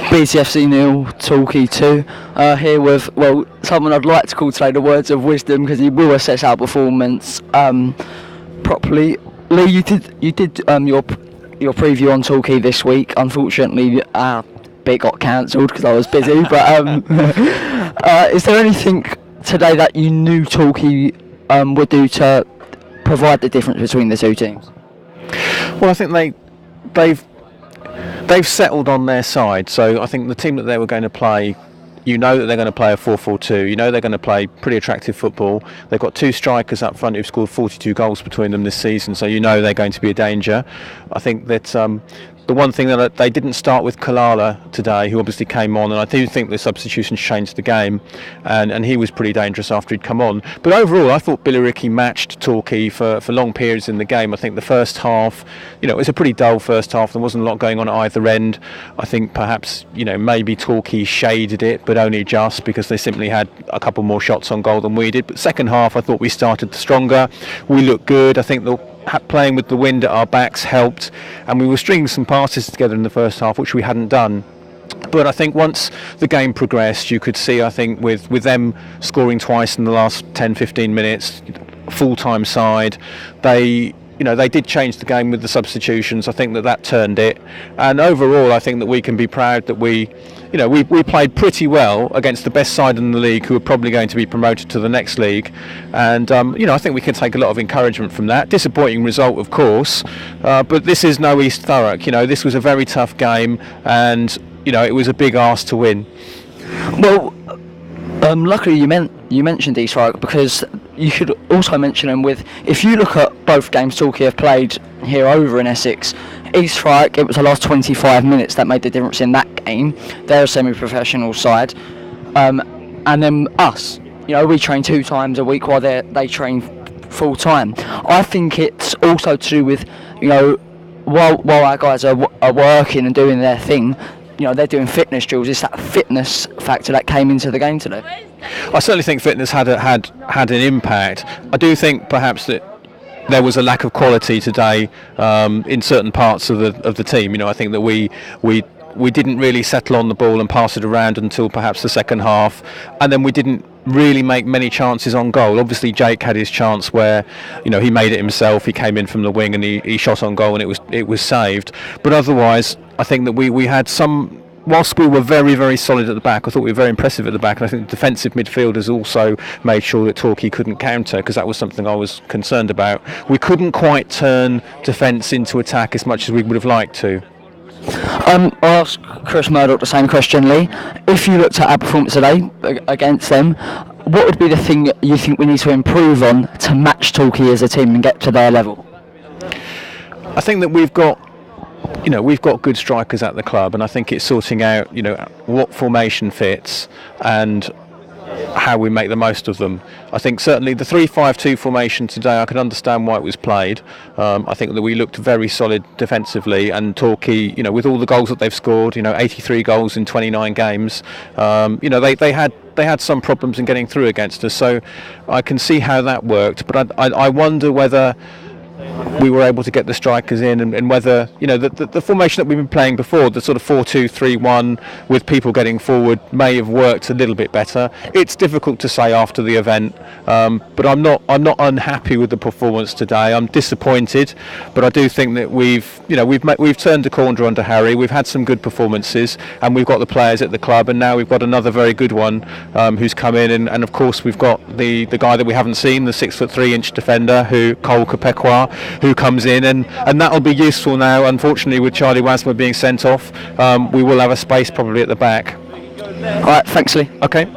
BTFC 0, Torquay 2. Here with someone I'd like to call today the words of wisdom, because he will assess our performance properly. Leigh, you did your preview on Torquay this week. Unfortunately, our bit got cancelled because I was busy. But is there anything today that you knew Torquay would do to provide the difference between the two teams? Well, I think they've settled on their side. So I think the team that they were going to play, you know that they're going to play a 4-4-2. You know they're going to play pretty attractive football. They've got two strikers up front who've scored 42 goals between them this season, so you know they're going to be a danger. I think that the one thing that they didn't start with Kalala today, who obviously came on, and I do think the substitutions changed the game, and he was pretty dangerous after he'd come on. But overall, I thought Billericay matched Torquay for long periods in the game. I think the first half, it was a pretty dull first half. There wasn't a lot going on at either end. I think perhaps, maybe Torquay shaded it, but only just because they simply had a couple more shots on goal than we did. But second half, I thought we started stronger. We looked good. I think playing with the wind at our backs helped, and we were stringing some passes together in the first half, which we hadn't done. But I think once the game progressed, you could see, I think, with them scoring twice in the last 10-15 minutes, full-time side, they did change the game with the substitutions. I think that turned it, and overall I think that we can be proud that we played pretty well against the best side in the league, who are probably going to be promoted to the next league, and I think we can take a lot of encouragement from that. Disappointing result, of course, but this is no East Thurrock. This was a very tough game, and it was a big ask to win. Well, luckily you mentioned East Thurrock, because you should also mention them with, if you look at both games Torquay have played here over in Essex, East Thurrock, it was the last 25 minutes that made the difference in that game. They're a semi-professional side, and then us, we train 2 times a week while they train full time. I think it's also to do with, while our guys are working and doing their thing, they're doing fitness drills. It's that fitness factor that came into the game today. I certainly think fitness had an impact. I do think perhaps that there was a lack of quality today in certain parts of the team. I think that we didn't really settle on the ball and pass it around until perhaps the second half, and then we didn't really make many chances on goal. Obviously Jake had his chance where he made it himself. He came in from the wing and he shot on goal, and it was saved. But otherwise I think that we had some, whilst we were very, very solid at the back, I thought we were very impressive at the back, and I think the defensive midfielders also made sure that Torquay couldn't counter, because that was something I was concerned about. We couldn't quite turn defence into attack as much as we would have liked to. I'll ask Chris Murdoch the same question, Leigh. If you looked at our performance today against them, what would be the thing that you think we need to improve on to match Torquay as a team and get to their level? I think that we've got good strikers at the club, and I think it's sorting out what formation fits and how we make the most of them. I think certainly the 3-5-2 formation today, I can understand why it was played. I think that we looked very solid defensively, and Torquay, with all the goals that they've scored, 83 goals in 29 games, they had some problems in getting through against us, so I can see how that worked. But I wonder whether we were able to get the strikers in, and whether the formation that we've been playing before, the sort of 4-2-3-1 with people getting forward, may have worked a little bit better. It's difficult to say after the event, but I'm not unhappy with the performance today. I'm disappointed, but I do think that we've turned a corner under Harry. We've had some good performances, and we've got the players at the club, and now we've got another very good one who's come in, and of course we've got the guy that we haven't seen, the 6'3" defender, Cole Kapekwa, who comes in, and that'll be useful now. Unfortunately, with Charlie Wasmer being sent off, we will have a space probably at the back. All right, thanks, Leigh. Okay.